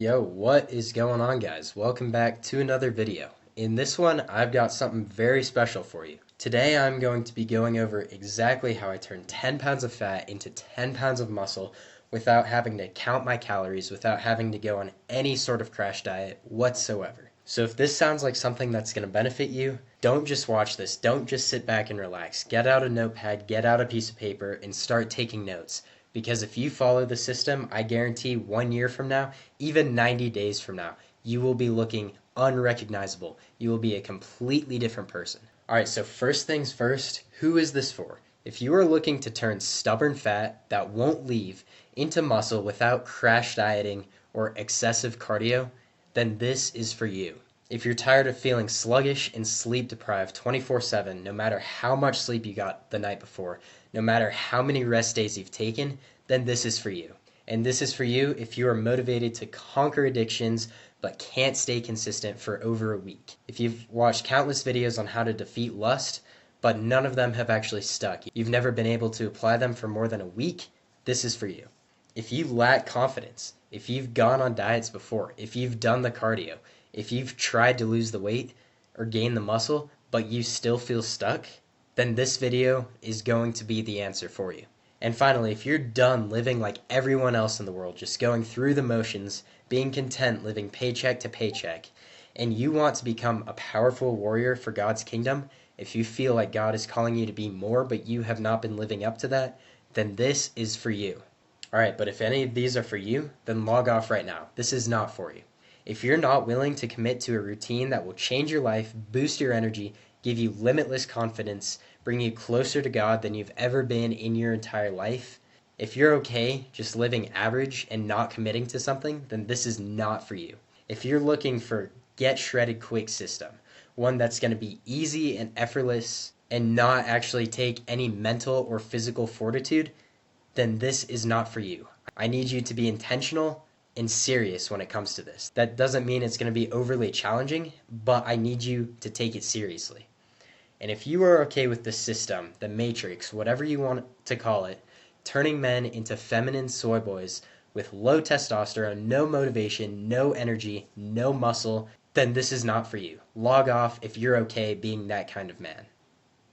Yo, what is going on, guys? Welcome back to another video. In this one, I've got something very special for you. Today, I'm going to be going over exactly how I turn 10 pounds of fat into 10 pounds of muscle without having to count my calories, without having to go on any sort of crash diet whatsoever. So if this sounds like something that's going to benefit you, don't just watch this. Don't just sit back and relax. Get out a notepad, get out a piece of paper, and start taking notes. Because if you follow the system, I guarantee 1 year from now, even 90 days from now, you will be looking unrecognizable. You will be a completely different person. Alright, so first things first, who is this for? If you are looking to turn stubborn fat that won't leave into muscle without crash dieting or excessive cardio, then this is for you. If you're tired of feeling sluggish and sleep deprived 24/7, no matter how much sleep you got the night before, no matter how many rest days you've taken, then this is for you. And this is for you if you are motivated to conquer addictions but can't stay consistent for over a week. If you've watched countless videos on how to defeat lust, but none of them have actually stuck, you've never been able to apply them for more than a week, this is for you. If you lack confidence, if you've gone on diets before, if you've done the cardio, if you've tried to lose the weight or gain the muscle, but you still feel stuck, then this video is going to be the answer for you. And finally, if you're done living like everyone else in the world, just going through the motions, being content living paycheck to paycheck, and you want to become a powerful warrior for God's kingdom, if you feel like God is calling you to be more, but you have not been living up to that, then this is for you. Alright, but if any of these are for you, then log off right now. This is not for you. If you're not willing to commit to a routine that will change your life, boost your energy, give you limitless confidence, bring you closer to God than you've ever been in your entire life, if you're okay just living average and not committing to something, then this is not for you. If you're looking for get shredded quick system, one that's going to be easy and effortless and not actually take any mental or physical fortitude, then this is not for you. I need you to be intentional and serious when it comes to this. That doesn't mean it's going to be overly challenging, but I need you to take it seriously. And if you are okay with the system, the matrix, whatever you want to call it, turning men into feminine soy boys with low testosterone, no motivation, no energy, no muscle, then this is not for you. Log off if you're okay being that kind of man.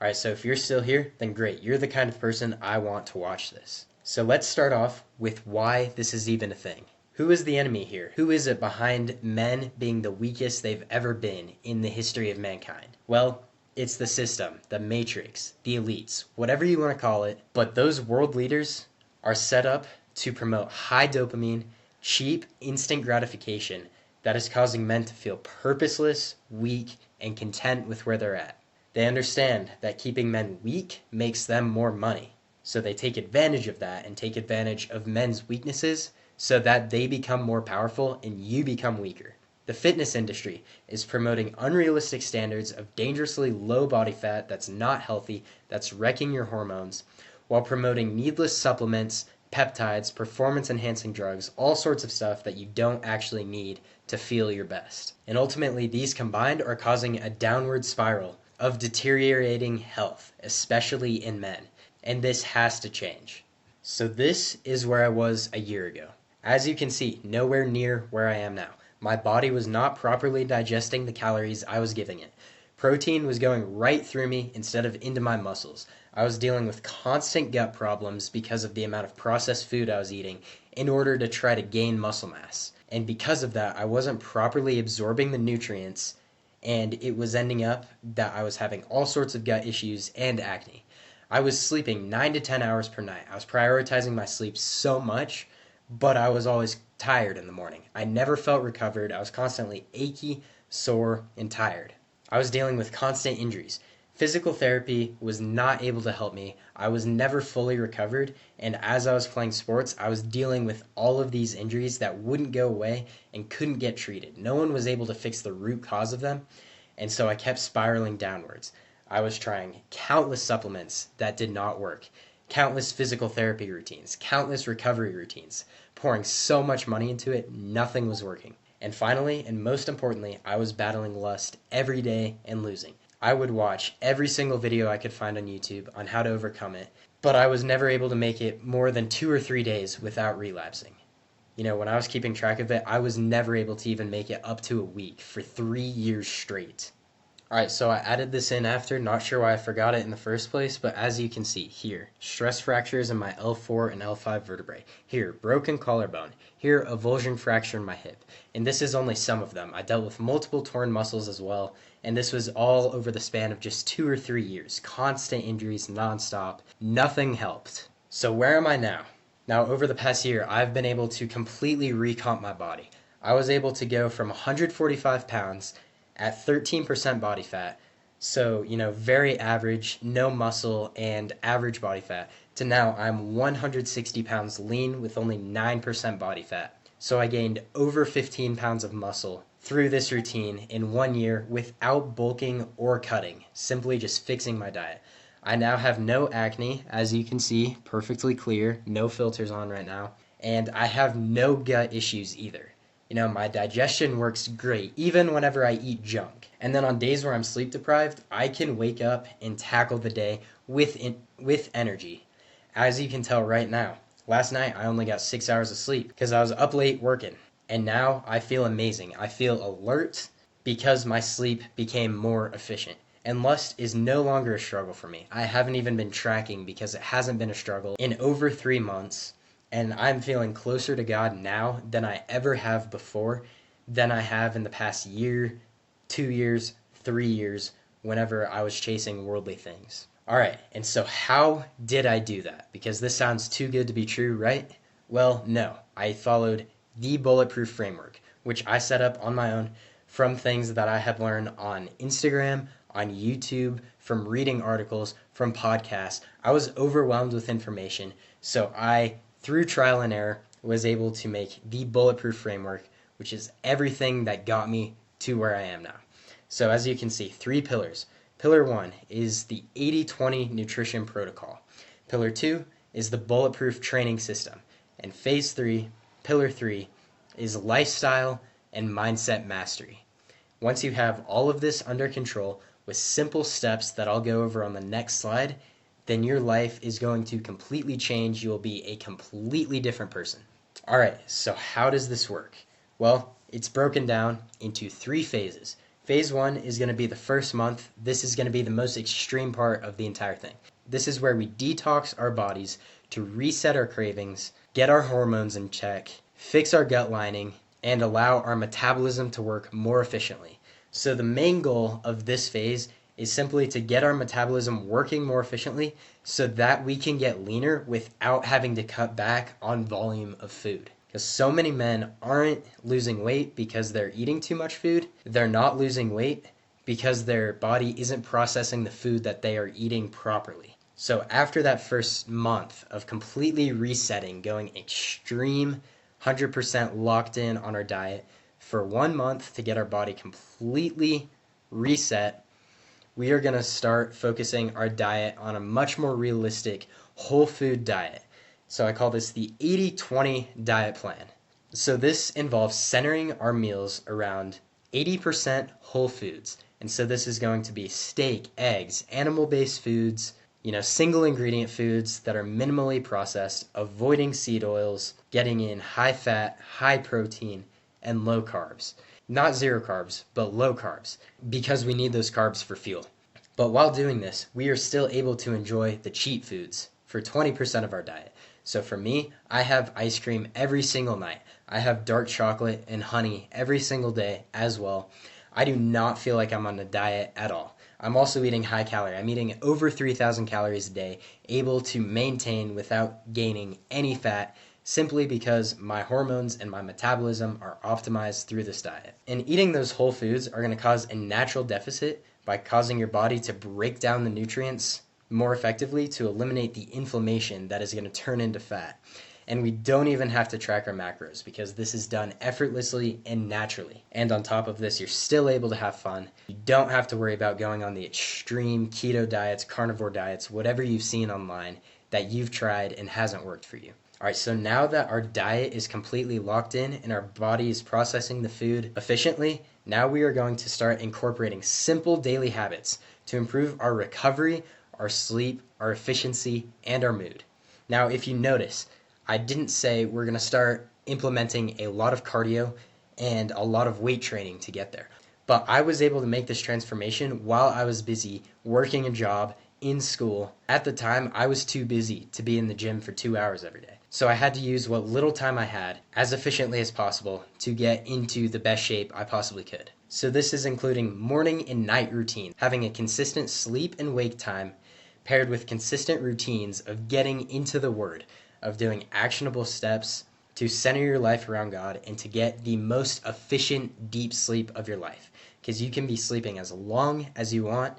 Alright, so if you're still here, then great. You're the kind of person I want to watch this. So let's start off with why this is even a thing. Who is the enemy here? Who is it behind men being the weakest they've ever been in the history of mankind? Well, it's the system, the matrix, the elites, whatever you want to call it. But those world leaders are set up to promote high dopamine, cheap, instant gratification that is causing men to feel purposeless, weak, and content with where they're at. They understand that keeping men weak makes them more money. So they take advantage of that and take advantage of men's weaknesses so that they become more powerful and you become weaker. The fitness industry is promoting unrealistic standards of dangerously low body fat that's not healthy, that's wrecking your hormones, while promoting needless supplements, peptides, performance-enhancing drugs, all sorts of stuff that you don't actually need to feel your best. And ultimately, these combined are causing a downward spiral of deteriorating health, especially in men. And this has to change. So this is where I was a year ago. As you can see, nowhere near where I am now. My body was not properly digesting the calories I was giving it. Protein was going right through me instead of into my muscles. I was dealing with constant gut problems because of the amount of processed food I was eating in order to try to gain muscle mass. And because of that, I wasn't properly absorbing the nutrients, and it was ending up that I was having all sorts of gut issues and acne. I was sleeping 9 to 10 hours per night. I was prioritizing my sleep so much, but I was always tired in the morning. I never felt recovered. I was constantly achy, sore, and tired. I was dealing with constant injuries. Physical therapy was not able to help me. I was never fully recovered, and as I was playing sports, I was dealing with all of these injuries that wouldn't go away and couldn't get treated. No one was able to fix the root cause of them, and so I kept spiraling downwards. I was trying countless supplements that did not work, countless physical therapy routines, countless recovery routines, pouring so much money into it, nothing was working. And finally, and most importantly, I was battling lust every day and losing. I would watch every single video I could find on YouTube on how to overcome it, but I was never able to make it more than 2 or 3 days without relapsing. When I was keeping track of it, I was never able to even make it up to a week for 3 years straight. Alright, so I added this in after, not sure why I forgot it in the first place, but as you can see here, stress fractures in my L4 and L5 vertebrae. Here, broken collarbone. Here, avulsion fracture in my hip. And this is only some of them. I dealt with multiple torn muscles as well, and this was all over the span of just 2 or 3 years. Constant injuries, nonstop. Nothing helped. So where am I now? Now, over the past year, I've been able to completely recomp my body. I was able to go from 145 pounds at 13% body fat, so, very average, no muscle, and average body fat, to now I'm 160 pounds lean with only 9% body fat. So I gained over 15 pounds of muscle through this routine in 1 year without bulking or cutting, simply just fixing my diet. I now have no acne, as you can see, perfectly clear, no filters on right now, and I have no gut issues either. My digestion works great, even whenever I eat junk. And then on days where I'm sleep deprived, I can wake up and tackle the day with energy. As you can tell right now, last night I only got 6 hours of sleep because I was up late working. And now I feel amazing. I feel alert because my sleep became more efficient. And lust is no longer a struggle for me. I haven't even been tracking because it hasn't been a struggle in over 3 months. And I'm feeling closer to God now than I ever have before, than I have in the past year, 2 years, 3 years, whenever I was chasing worldly things. Alright, and so how did I do that? Because this sounds too good to be true, right? Well, no. I followed the bulletproof framework, which I set up on my own from things that I had learned on Instagram, on YouTube, from reading articles, from podcasts. I was overwhelmed with information, so I, through trial and error, was able to make the bulletproof framework, which is everything that got me to where I am now. So as you can see, 3 pillars. Pillar 1 is the 80-20 nutrition protocol. Pillar 2 is the bulletproof training system. And pillar 3, is lifestyle and mindset mastery. Once you have all of this under control with simple steps that I'll go over on the next slide, then your life is going to completely change. You will be a completely different person. Alright, so how does this work? Well, it's broken down into 3 phases. Phase 1 is going to be the first month. This is going to be the most extreme part of the entire thing. This is where we detox our bodies to reset our cravings, get our hormones in check, fix our gut lining, and allow our metabolism to work more efficiently. So the main goal of this phase is simply to get our metabolism working more efficiently so that we can get leaner without having to cut back on volume of food. Because so many men aren't losing weight because they're eating too much food. They're not losing weight because their body isn't processing the food that they are eating properly. So after that first month of completely resetting, going extreme, 100% locked in on our diet for 1 month to get our body completely reset, we are going to start focusing our diet on a much more realistic whole food diet. So I call this the 80-20 diet plan. So this involves centering our meals around 80% whole foods. And so this is going to be steak, eggs, animal-based foods, single ingredient foods that are minimally processed, avoiding seed oils, getting in high fat, high protein, and low carbs. Not zero carbs, but low carbs, because we need those carbs for fuel. But while doing this, we are still able to enjoy the cheat foods for 20% of our diet. So for me, I have ice cream every single night. I have dark chocolate and honey every single day as well. I do not feel like I'm on a diet at all. I'm also eating high calorie. I'm eating over 3,000 calories a day, able to maintain without gaining any fat, simply because my hormones and my metabolism are optimized through this diet. And eating those whole foods are going to cause a natural deficit by causing your body to break down the nutrients more effectively to eliminate the inflammation that is going to turn into fat. And we don't even have to track our macros because this is done effortlessly and naturally. And on top of this, you're still able to have fun. You don't have to worry about going on the extreme keto diets, carnivore diets, whatever you've seen online that you've tried and hasn't worked for you. Alright, so now that our diet is completely locked in and our body is processing the food efficiently, now we are going to start incorporating simple daily habits to improve our recovery, our sleep, our efficiency, and our mood. Now, if you notice, I didn't say we're going to start implementing a lot of cardio and a lot of weight training to get there. But I was able to make this transformation while I was busy working a job in school. At the time, I was too busy to be in the gym for 2 hours every day. So I had to use what little time I had as efficiently as possible to get into the best shape I possibly could. So this is including morning and night routine, having a consistent sleep and wake time paired with consistent routines of getting into the Word, of doing actionable steps to center your life around God and to get the most efficient deep sleep of your life. Because you can be sleeping as long as you want,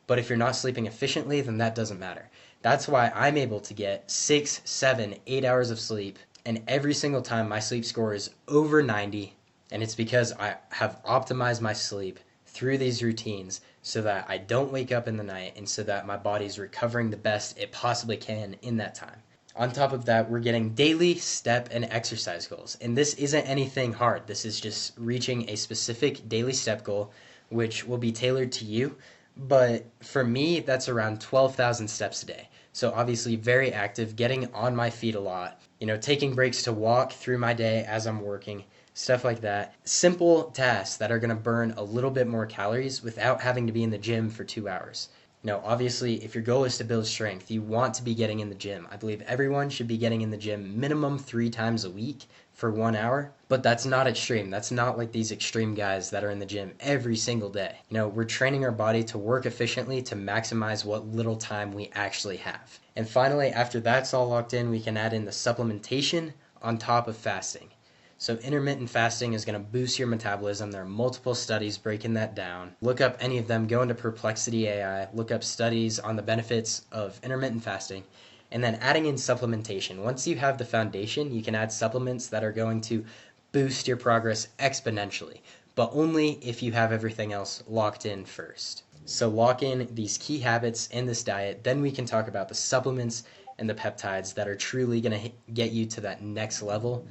but if you're not sleeping efficiently, then that doesn't matter. That's why I'm able to get 6, 7, 8 hours of sleep, and every single time my sleep score is over 90, and it's because I have optimized my sleep through these routines so that I don't wake up in the night and so that my body's recovering the best it possibly can in that time. On top of that, we're getting daily step and exercise goals. And this isn't anything hard. This is just reaching a specific daily step goal, which will be tailored to you. But for me, that's around 12,000 steps a day. So obviously very active, getting on my feet a lot, taking breaks to walk through my day as I'm working, stuff like that. Simple tasks that are going to burn a little bit more calories without having to be in the gym for 2 hours. Obviously, if your goal is to build strength, you want to be getting in the gym. I believe everyone should be getting in the gym minimum 3 times a week for 1 hour, but that's not extreme. That's not like these extreme guys that are in the gym every single day. We're training our body to work efficiently to maximize what little time we actually have. And finally, after that's all locked in, we can add in the supplementation on top of fasting. So intermittent fasting is going to boost your metabolism. There are multiple studies breaking that down. Look up any of them. Go into Perplexity AI. Look up studies on the benefits of intermittent fasting. And then adding in supplementation. Once you have the foundation, you can add supplements that are going to boost your progress exponentially, but only if you have everything else locked in first. So lock in these key habits in this diet. Then we can talk about the supplements and the peptides that are truly going to get you to that next level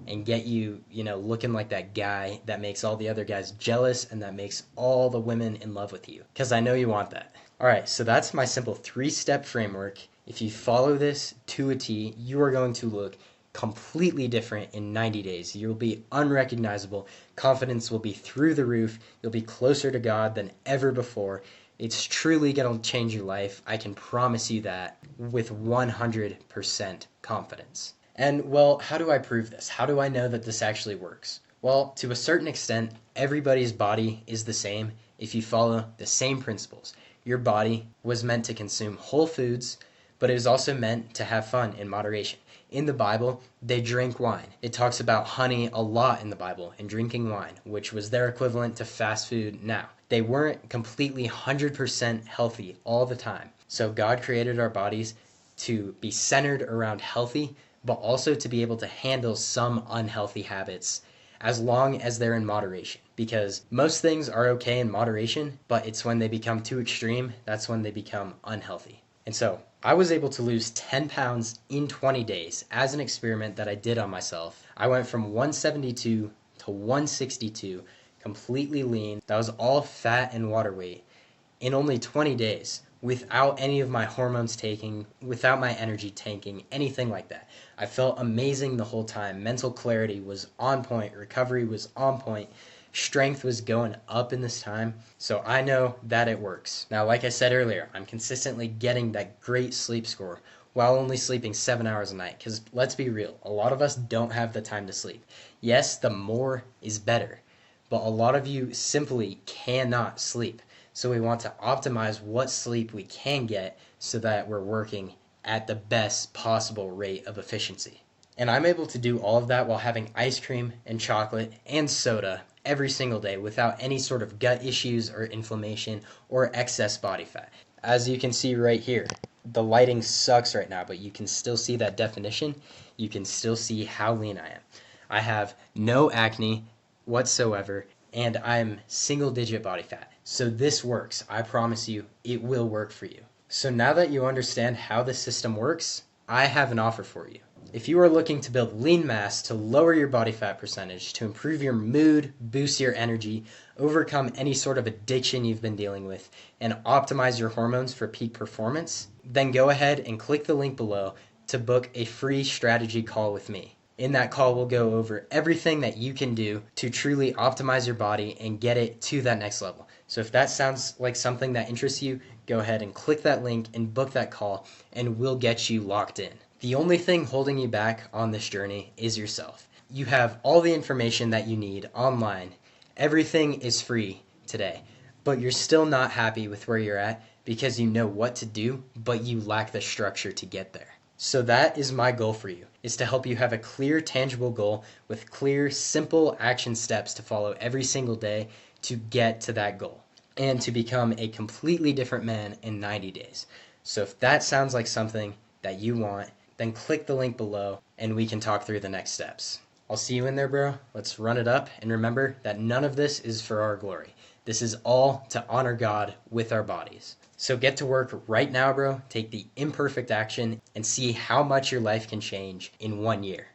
and get you, looking like that guy that makes all the other guys jealous and that makes all the women in love with you. Because I know you want that. All right, so that's my simple 3-step framework. If you follow this to a T, you are going to look completely different in 90 days. You'll be unrecognizable. Confidence will be through the roof. You'll be closer to God than ever before. It's truly going to change your life. I can promise you that with 100% confidence. And, well, how do I prove this? How do I know that this actually works? Well, to a certain extent, everybody's body is the same if you follow the same principles. Your body was meant to consume whole foods, but it was also meant to have fun in moderation. In the Bible, they drank wine. It talks about honey a lot in the Bible and drinking wine, which was their equivalent to fast food now. They weren't completely 100% healthy all the time. So God created our bodies to be centered around healthy, but also to be able to handle some unhealthy habits as long as they're in moderation. Because most things are okay in moderation, but it's when they become too extreme, that's when they become unhealthy. And so I was able to lose 10 pounds in 20 days as an experiment that I did on myself. I went from 172 to 162, completely lean. That was all fat and water weight in only 20 days. Without any of my hormones taking, without my energy tanking, anything like that. I felt amazing the whole time. Mental clarity was on point. Recovery was on point. Strength was going up in this time. So I know that it works. Now, like I said earlier, I'm consistently getting that great sleep score while only sleeping 7 hours a night. Because let's be real, a lot of us don't have the time to sleep. Yes, the more is better. But a lot of you simply cannot sleep. So we want to optimize what sleep we can get so that we're working at the best possible rate of efficiency. And I'm able to do all of that while having ice cream and chocolate and soda every single day without any sort of gut issues or inflammation or excess body fat. As you can see right here, the lighting sucks right now, but you can still see that definition. You can still see how lean I am. I have no acne whatsoever, and I'm single-digit body fat. So this works. I promise you, it will work for you. So now that you understand how this system works, I have an offer for you. If you are looking to build lean mass to lower your body fat percentage, to improve your mood, boost your energy, overcome any sort of addiction you've been dealing with, and optimize your hormones for peak performance, then go ahead and click the link below to book a free strategy call with me. In that call, we'll go over everything that you can do to truly optimize your body and get it to that next level. So if that sounds like something that interests you, go ahead and click that link and book that call, and we'll get you locked in. The only thing holding you back on this journey is yourself. You have all the information that you need online. Everything is free today, but you're still not happy with where you're at because you know what to do, but you lack the structure to get there. So that is my goal for you, is to help you have a clear, tangible goal with clear, simple action steps to follow every single day to get to that goal and to become a completely different man in 90 days. So if that sounds like something that you want, then click the link below and we can talk through the next steps. I'll see you in there, bro. Let's run it up, and remember that none of this is for our glory. This is all to honor God with our bodies. So get to work right now, bro. Take the imperfect action and see how much your life can change in 1 year.